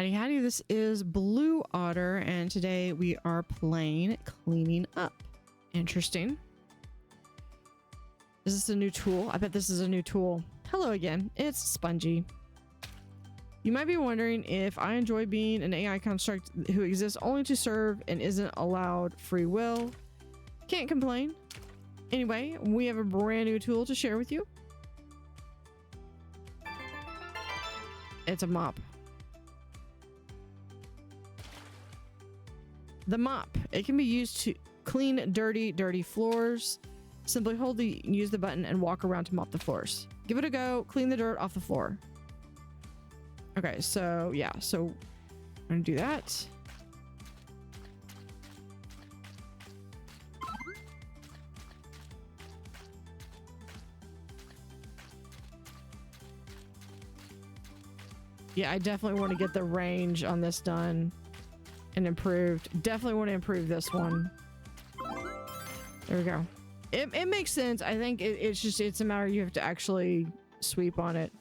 Howdy howdy, this is Blue Otter, and today we are playing Cleaning Up. Interesting. Is this a new tool? I bet this is a new tool. Hello again, it's Spongy. You might be wondering if I enjoy being an AI construct who exists only to serve and isn't allowed free will. Can't complain. Anyway, we have a brand new tool to share with you. It's a mop. The mop. It can be used to clean dirty floors. Simply use the button and walk around to mop the floors. Give it a go. Clean the dirt off the floor. Okay, so yeah, so I'm gonna do that. Yeah, I definitely want to get the range on this done and improved. Definitely want to improve this one. There we go. It makes sense. I think it's a matter you have to actually sweep on it.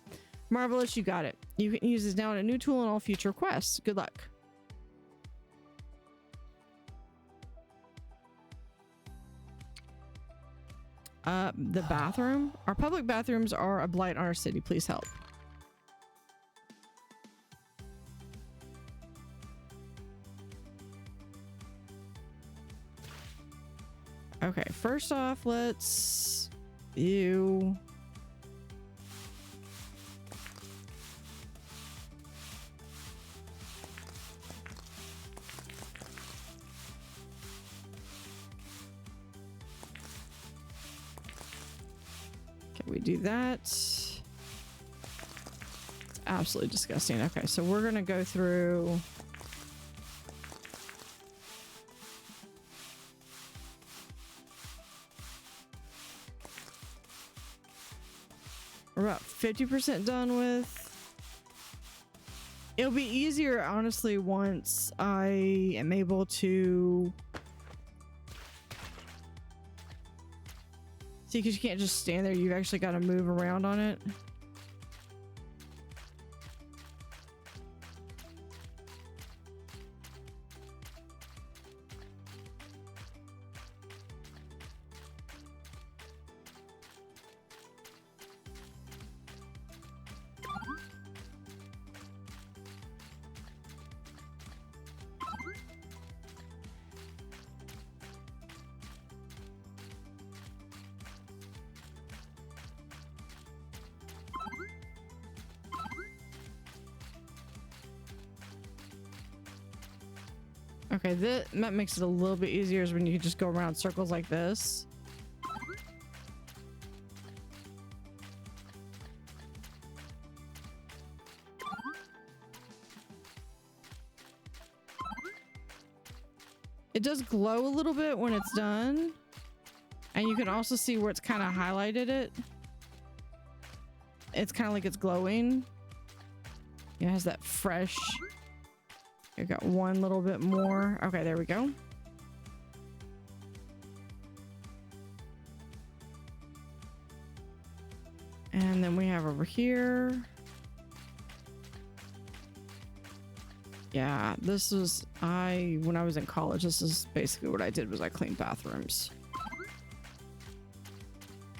Marvelous, you got it. You can use this now in a new tool in all future quests. Good luck. The bathroom. Our public bathrooms are a blight on our city. Please help. Okay, first off, let's you. Okay, we do that. It's absolutely disgusting. Okay, so we're gonna go through. We're about 50% done with. It'll be easier, honestly, once I am able to see, because you can't just stand there. You've actually got to move around on it. Okay, that makes it a little bit easier is when you just go around circles like this. It does glow a little bit when it's done. And you can also see where it's kind of highlighted it. It's kind of like it's glowing. It has that fresh... I got one little bit more. Okay, there we go. And then we have over here. Yeah, this is when I was in college, this is basically what I did was I cleaned bathrooms.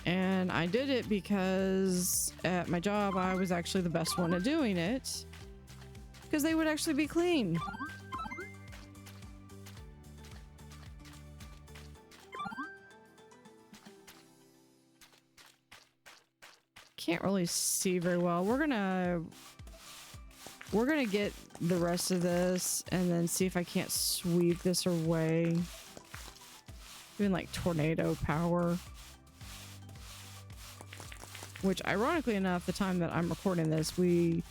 And I did it because at my job, I was actually the best one at doing it. Because they would actually be clean. Can't really see very well. We're gonna get the rest of this and then see if I can't sweep this away. Doing like tornado power. Which ironically enough, the time that I'm recording this, we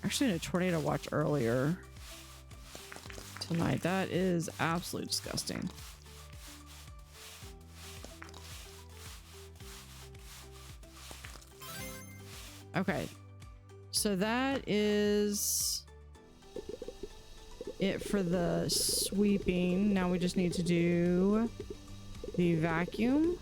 actually in a tornado watch earlier tonight. That is absolutely disgusting. Okay, so that is it for the sweeping. Now we just need to do the vacuum.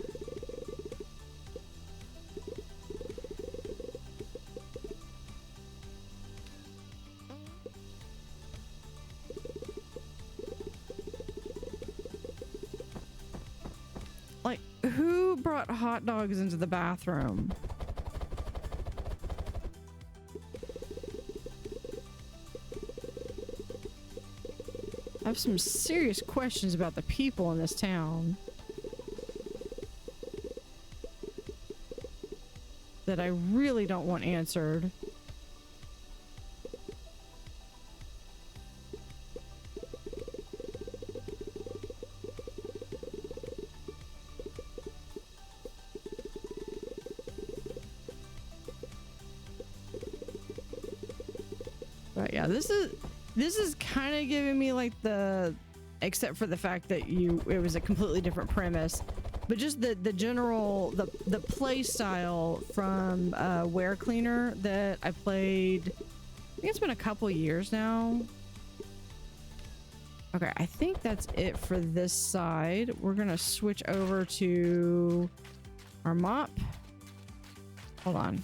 Who brought hot dogs into the bathroom? I have some serious questions about the people in this town that I really don't want answered. But yeah, this is kind of giving me like except for the fact that it was a completely different premise, but just the general the play style from Ware Cleaner that I played. I think it's been a couple years now. Okay, I think that's it for this side. We're gonna switch over to our mop. Hold on.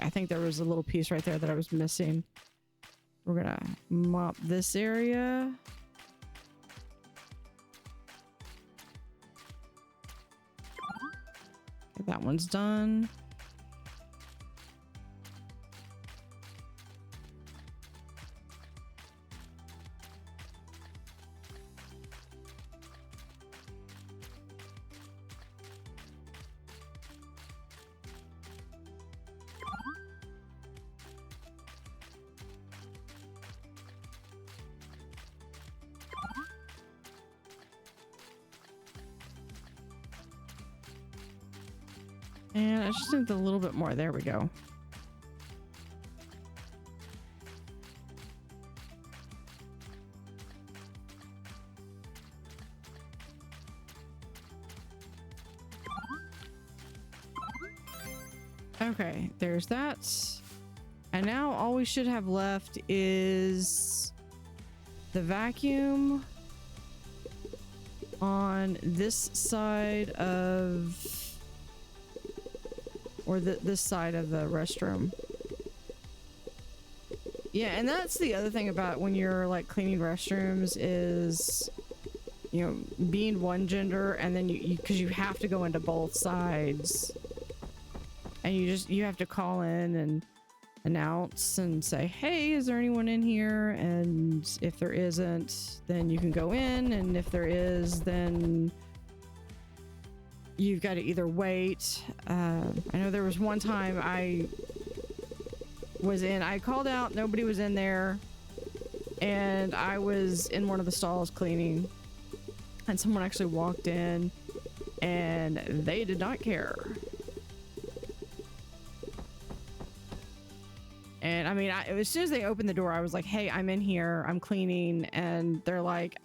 I think there was a little piece right there that I was missing. We're gonna mop this area. Okay, that one's done. And I just need a little bit more. There we go. Okay, there's that. And now all we should have left is the vacuum on this side of, or this side of the restroom. Yeah, and that's the other thing about when you're like cleaning restrooms is, you know, being one gender, and then because you have to go into both sides, and you have to call in and announce and say, hey, is there anyone in here? And if there isn't, then you can go in, and if there is, then you've got to either wait. I know there was one time I called out, nobody was in there, and I was in one of the stalls cleaning, and someone actually walked in and they did not care. And I mean, as soon as they opened the door, I was like, hey, I'm in here, I'm cleaning. And they're like,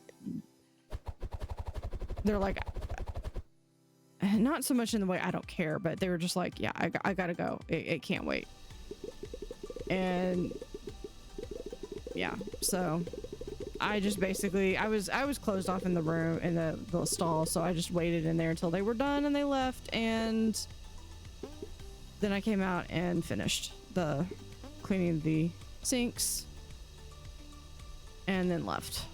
not so much in the way I don't care, but they were just like, yeah, I gotta go. It can't wait. And yeah, so I just basically, I was closed off in the room, in the stall. So I just waited in there until they were done and they left. And then I came out and finished cleaning the sinks and then left.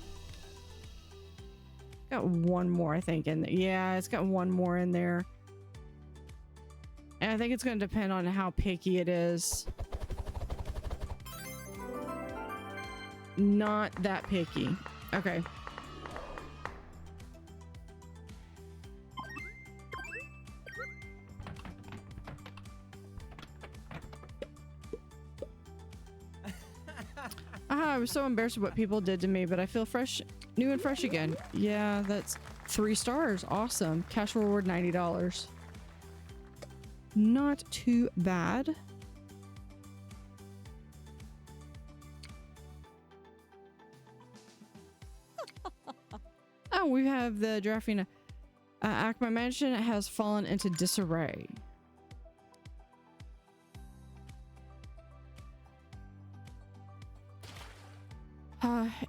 Got one more, I think, in there. Yeah, it's got one more in there. And I think it's going to depend on how picky it is. Not that picky. Okay. I was so embarrassed of what people did to me, but I feel fresh, new and fresh again. Yeah, that's 3 stars. Awesome. Cash reward $90. Not too bad. Oh, we have the Draffina. Acma Mansion has fallen into disarray.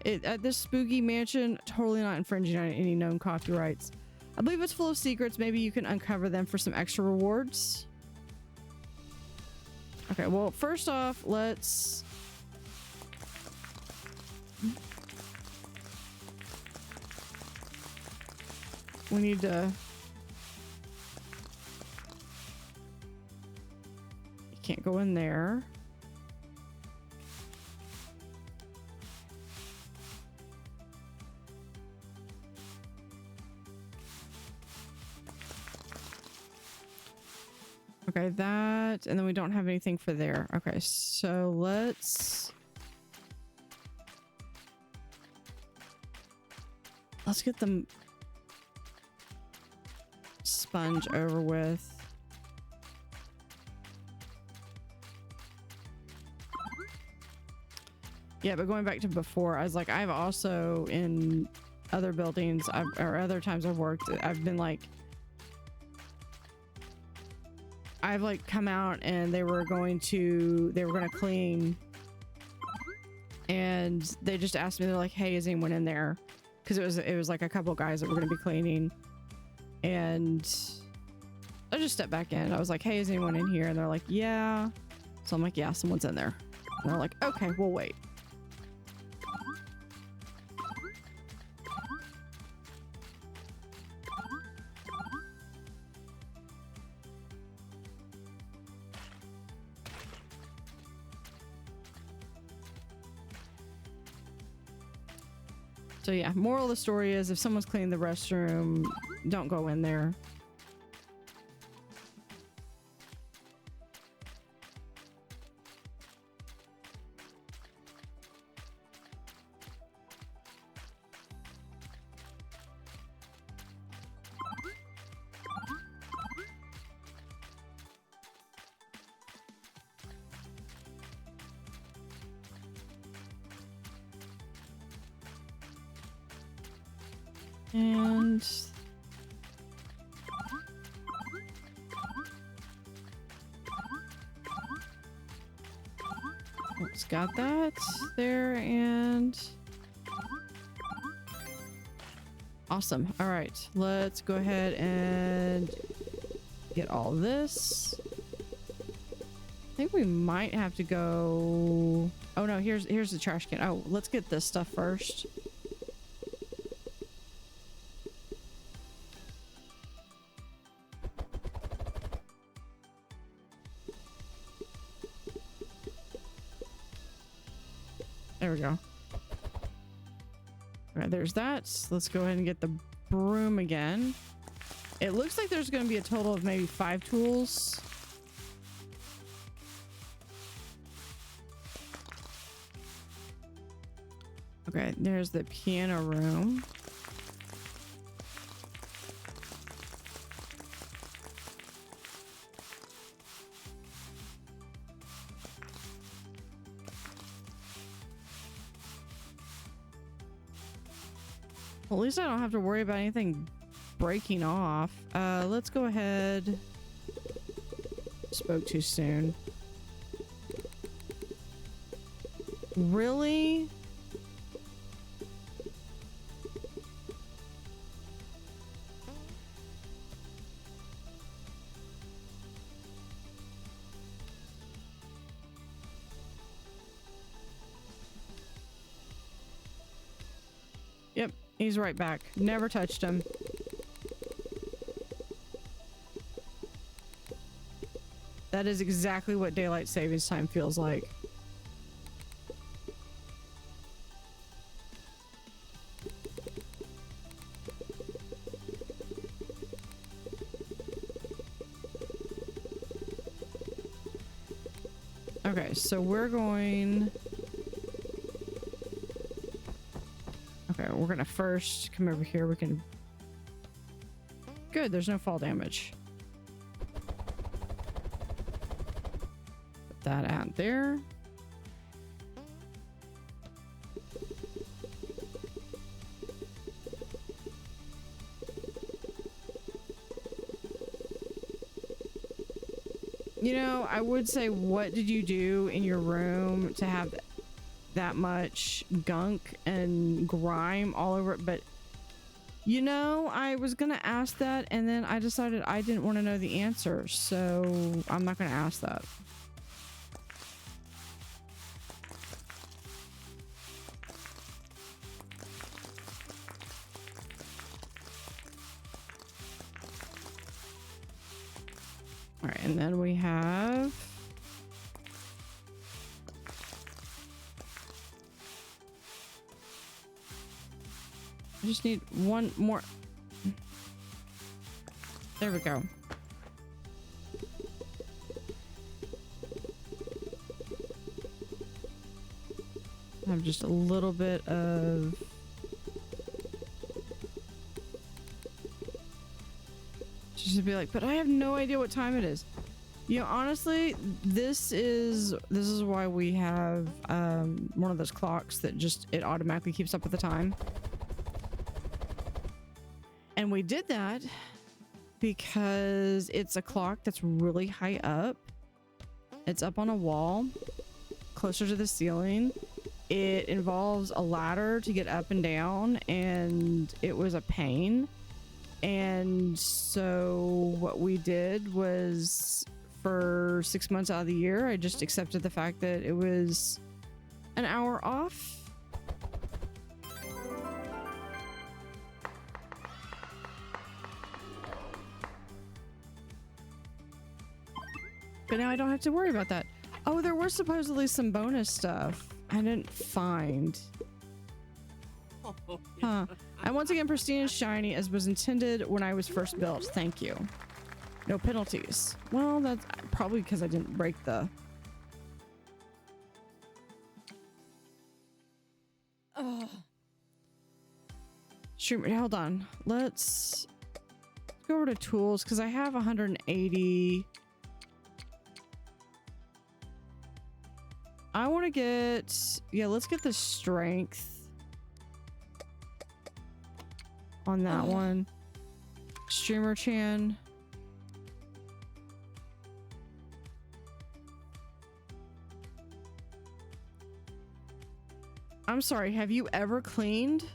At this spooky mansion, totally not infringing on any known copyrights. I believe it's full of secrets. Maybe you can uncover them for some extra rewards. Okay, well, first off, let's... we need to... You can't go in there. Okay, that, and then we don't have anything for there. Okay, so let's get the sponge over with. Yeah, but going back to before, I was like, I've also in other buildings, or other times I've worked, I've been like, I've like come out and they were going to clean, and they just asked me, they're like, hey, is anyone in there? Because it was like a couple guys that were going to be cleaning, and I just stepped back in. I was like, hey, is anyone in here? And they're like, yeah. So I'm like, yeah, someone's in there. And they're like, okay, we'll wait. So yeah, moral of the story is if someone's cleaning the restroom, don't go in there. And it's got that there, and awesome. All right, let's go ahead and get all this. I think we might have to go. Oh no, here's the trash can. Oh, let's get this stuff first. There we go. All right, there's that. Let's go ahead and get the broom again. It looks like there's going to be a total of maybe 5 tools. Okay, there's the piano room. Well, at least I don't have to worry about anything breaking off. Let's go ahead. Spoke too soon. Really? Yep, he's right back. Never touched him. That is exactly what daylight savings time feels like. Okay, so we're going... Okay, we're gonna first come over here. We can... Good, there's no fall damage. Put that out there. You know, I would say, what did you do in your room to have that much gunk and grime all over it? But you know, I was gonna ask that, and then I decided I didn't want to know the answer, so I'm not gonna ask that. All right, and then we have I just need one more. There we go. I have just a little bit of just to be like, but I have no idea what time it is. You know, honestly, this is why we have one of those clocks that just it automatically keeps up with the time. And we did that because it's a clock that's really high up. It's up on a wall closer to the ceiling. It involves a ladder to get up and down, and it was a pain. And so what we did was, for 6 months out of the year, I just accepted the fact that it was an hour off. But now I don't have to worry about that. Oh, there were supposedly some bonus stuff I didn't find. Huh. I'm once again pristine and shiny as was intended when I was first built. Thank you. No penalties. Well, that's probably because I didn't break the... Oh. Streamer, hold on. Let's go over to tools because I have 180. I want to get... Yeah, let's get the strength on that one. Streamer Chan. I'm sorry, have you ever cleaned?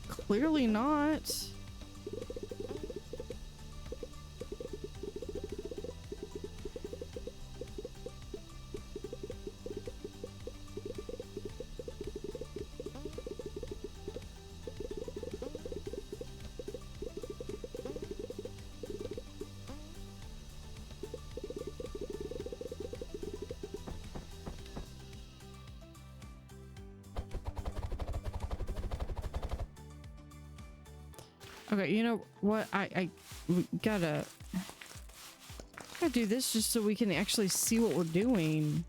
Clearly not. Okay, you know what? We gotta do this just so we can actually see what we're doing.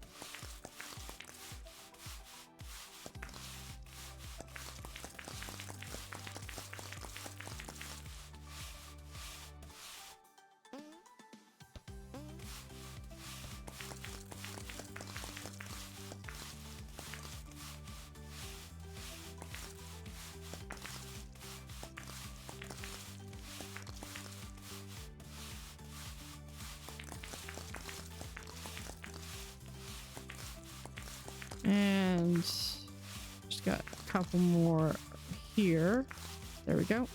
And just got a couple more here. There we go.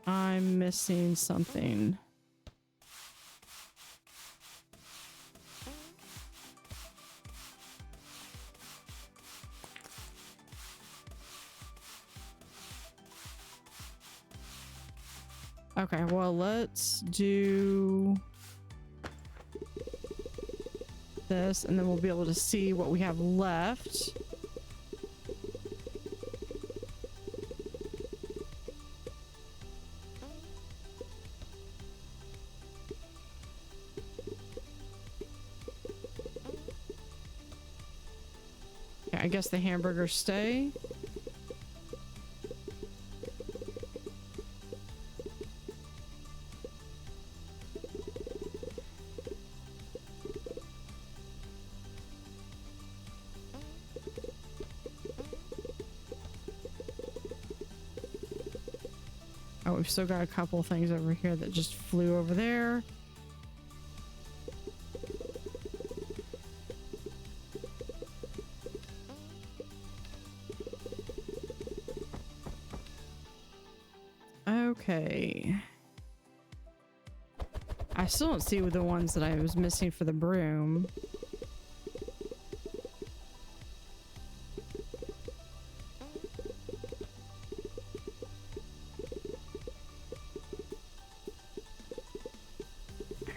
I'm missing something. Okay, well, let's do this, and then we'll be able to see what we have left. Okay, I guess the hamburgers stay. Oh, we've still got a couple things over here that just flew over there. Okay. I still don't see the ones that I was missing for the broom.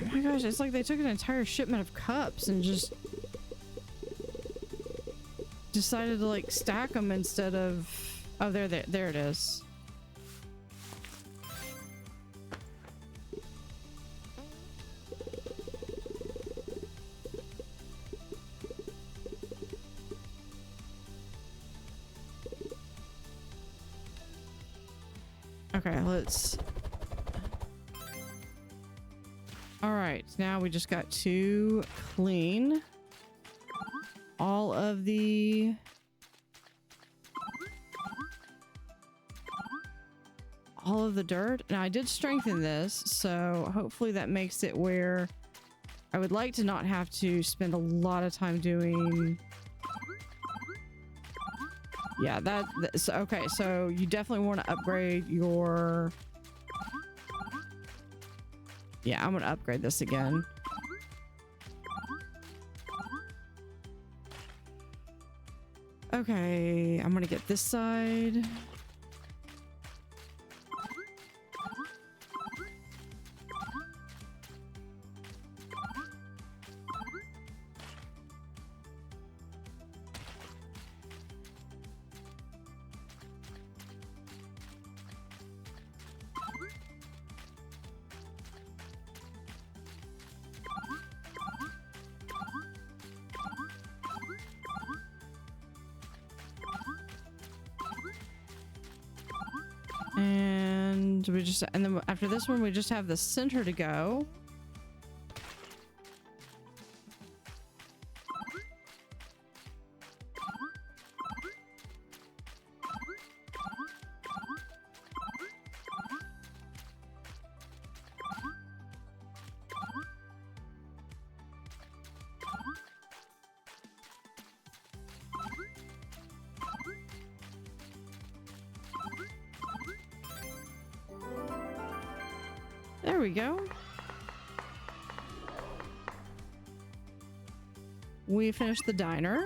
Oh my gosh, it's like they took an entire shipment of cups and just decided to like stack them instead of... Oh, there it is. Okay, let's... Alright, now we just got to clean all of the... all of the dirt. Now I did strengthen this, so hopefully that makes it where I would like to not have to spend a lot of time doing... Yeah, that's okay. So you definitely want to upgrade your... Yeah, I'm going to upgrade this again. Okay, I'm going to get this side. And we just, and then after this one, we just have the center to go. There we go. We finished the diner.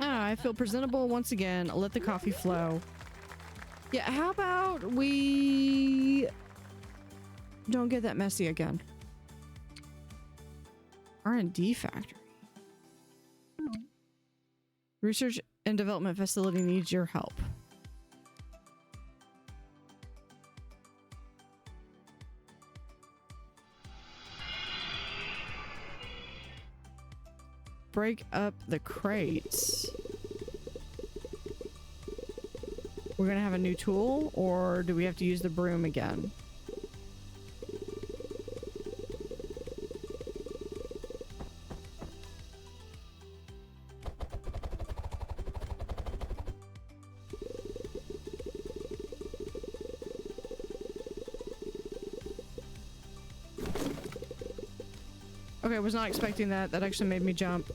I feel presentable once again. Let the coffee flow. Yeah, how about we don't get that messy again? R&D factory. Research and development facility needs your help. Break up the crates. We're gonna have a new tool, or do we have to use the broom again? Okay, I was not expecting that. That actually made me jump.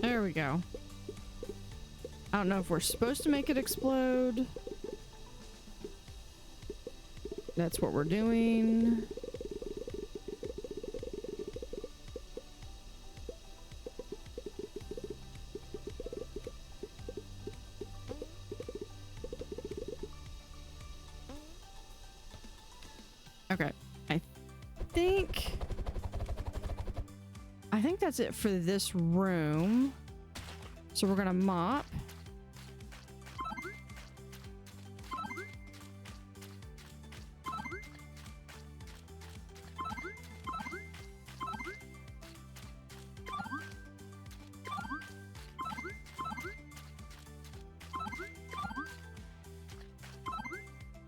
There we go. I don't know if we're supposed to make it explode. That's what we're doing. Okay. I think that's it for this room. So we're gonna mop.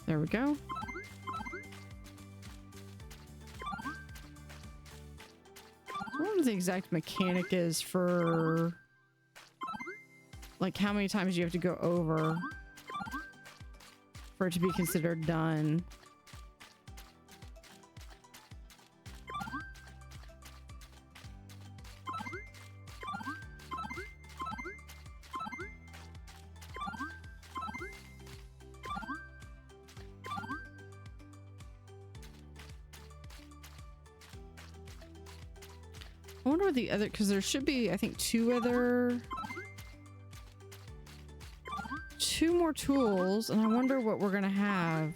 There we go. the exact mechanic is for like how many times you have to go over for it to be considered done. I wonder what the other, because there should be, I think, two more tools, and I wonder what we're gonna have.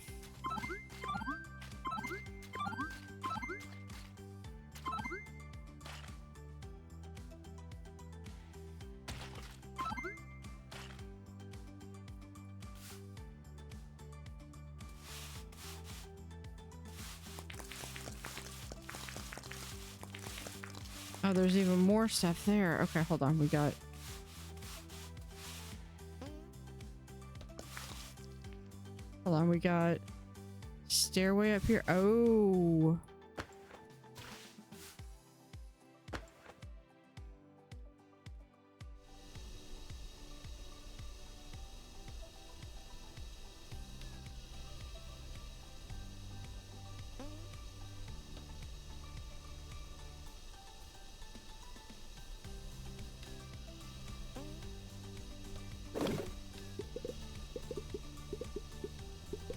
Oh, there's even more stuff there. Okay, hold on. We got... Hold on, we got stairway up here. Oh.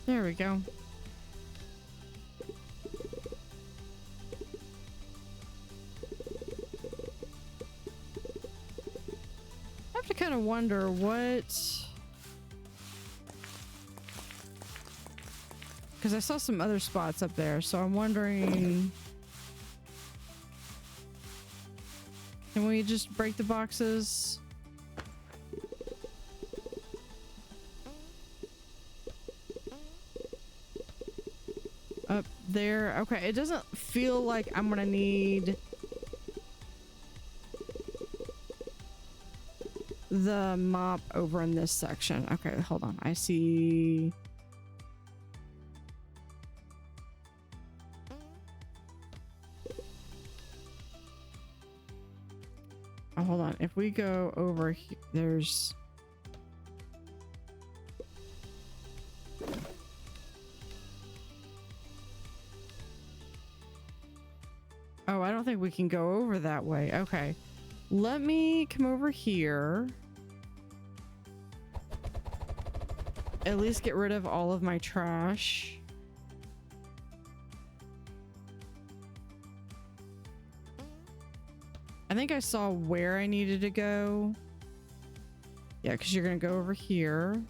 There we go. I have to kind of wonder what... Because I saw some other spots up there, so I'm wondering... Can we just break the boxes? Up there. Okay, it doesn't feel like I'm gonna need the mop over in this section. Okay, hold on. I see. Oh, hold on. If we go over here, there's... Oh, I don't think we can go over that way. Okay. Let me come over here. At least get rid of all of my trash. I think I saw where I needed to go. Yeah, because you're going to go over here.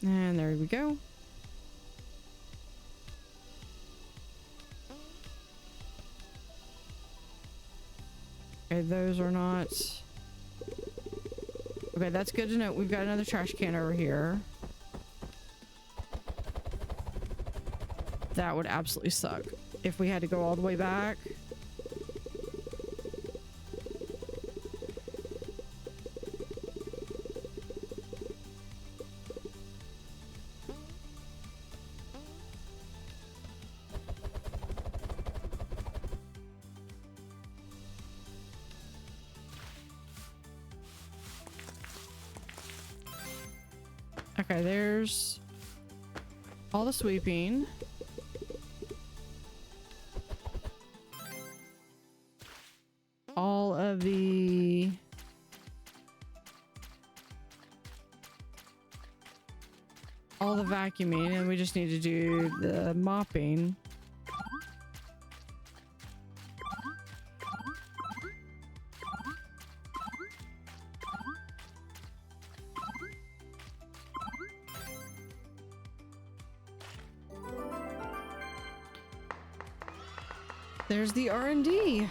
And there we go. Okay, those are not... Okay, that's good to know. We've got another trash can over here. That would absolutely suck if we had to go all the way back. Okay, there's all the sweeping. All of the... all the vacuuming, and we just need to do the mopping. There's the R&D.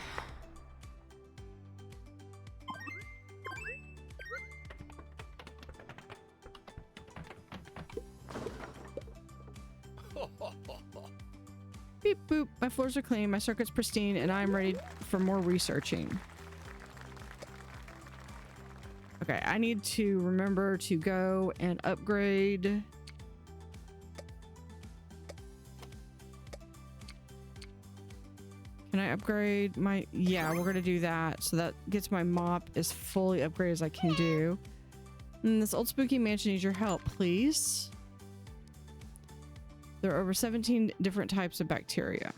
Beep boop. My floors are clean, my circuit's pristine, and I'm ready for more researching. Okay, I need to remember to go and upgrade. Can I upgrade my... Yeah, we're gonna do that. So that gets my mop as fully upgraded as I can do. And this old spooky mansion needs your help, please. There are over 17 different types of bacteria.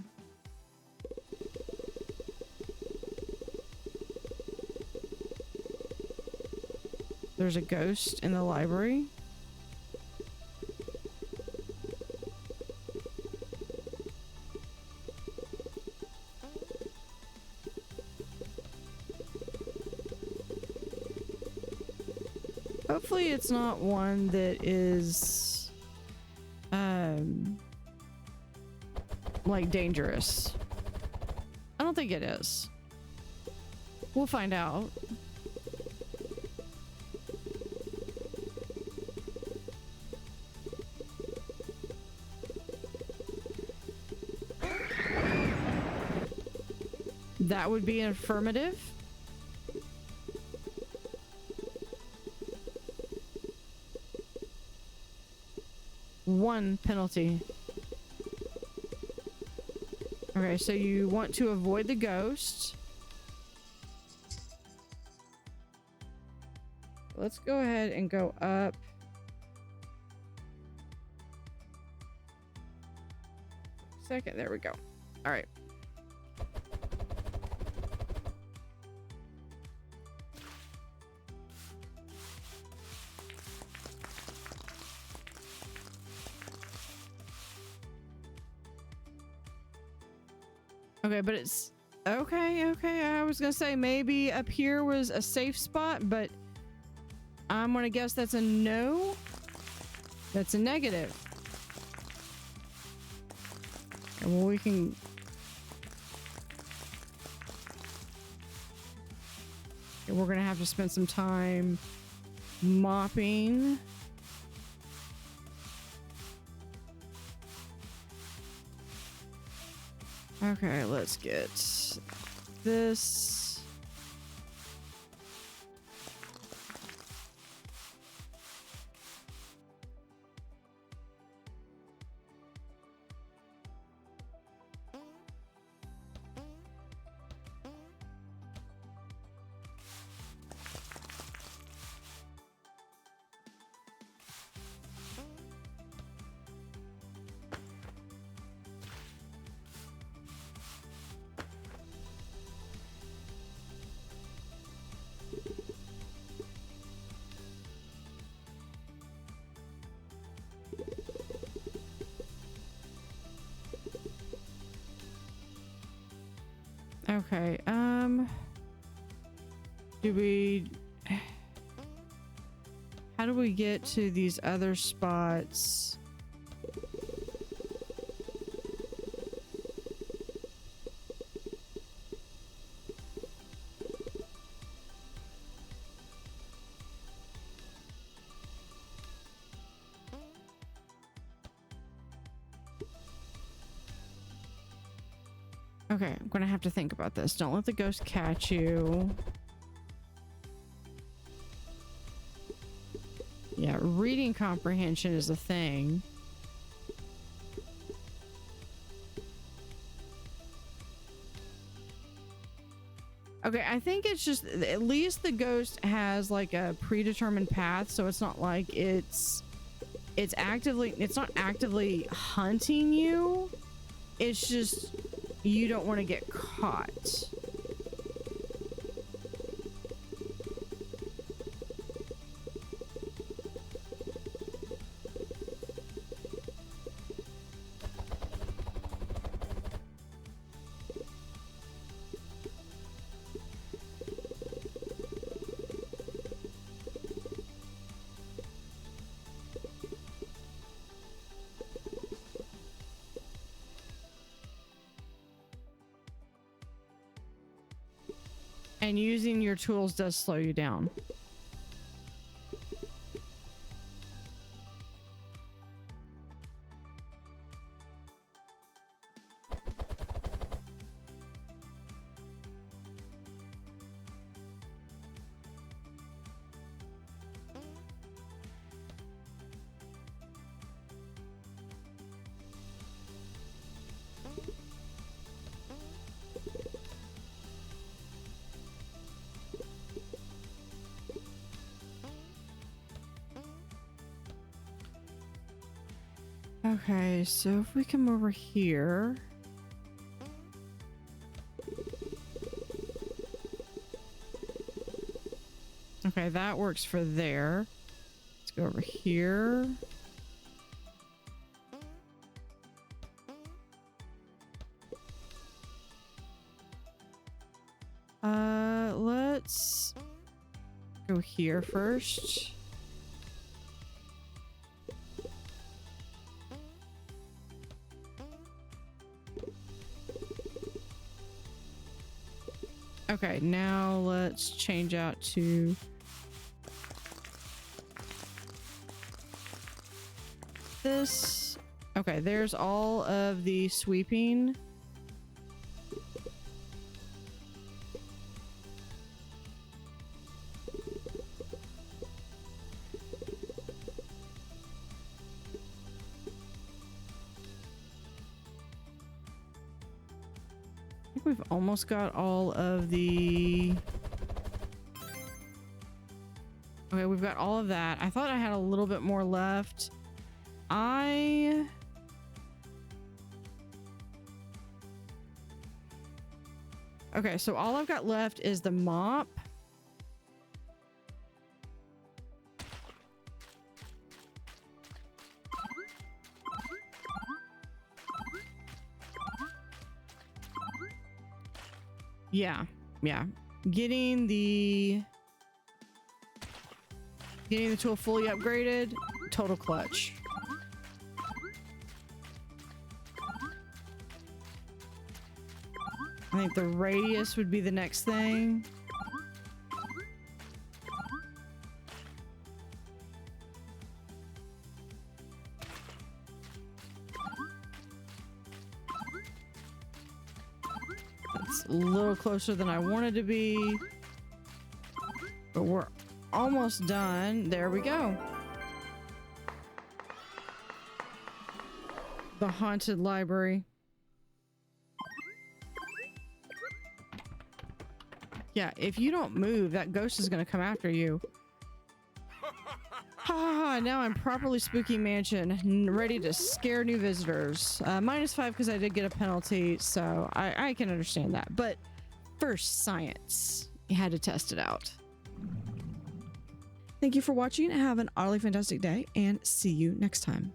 There's a ghost in the library. Hopefully it's not one that is like dangerous. I don't think it is. We'll find out. That would be an affirmative. One penalty. Okay, so you want to avoid the ghost. Let's go ahead and go up. Second, there we go. All right. Okay, but it's okay. I was gonna say maybe up here was a safe spot, but I'm gonna guess that's a no. That's a negative. And well, we can. We're gonna have to spend some time mopping. Okay, let's get this. Okay, how do we get to these other spots? Okay, I'm gonna have to think about this. Don't let the ghost catch you. Yeah, reading comprehension is a thing. Okay, I think it's just at least the ghost has like a predetermined path, so it's not like it's not actively hunting you. It's just you don't want to get caught. And using your tools does slow you down. Okay, so if we come over here. Okay, that works for there. Let's go over here. Let's go here first. Okay, now let's change out to this. Okay, there's all of the sweeping. I think we've almost got all of the... Okay, we've got all of that. I thought I had a little bit more left. Okay, so all I've got left is the mop. Yeah. Getting the tool fully upgraded, total clutch. I think the radius would be the next thing. It's a little closer than I wanted to be, but we're almost done. There we go. The haunted library. Yeah, if you don't move, that ghost is going to come after you. Ha ha ha, now I'm properly spooky mansion, ready to scare new visitors. -5 because I did get a penalty, so I can understand that. But first, science. You had to test it out. Thank you for watching. Have an utterly fantastic day, and see you next time.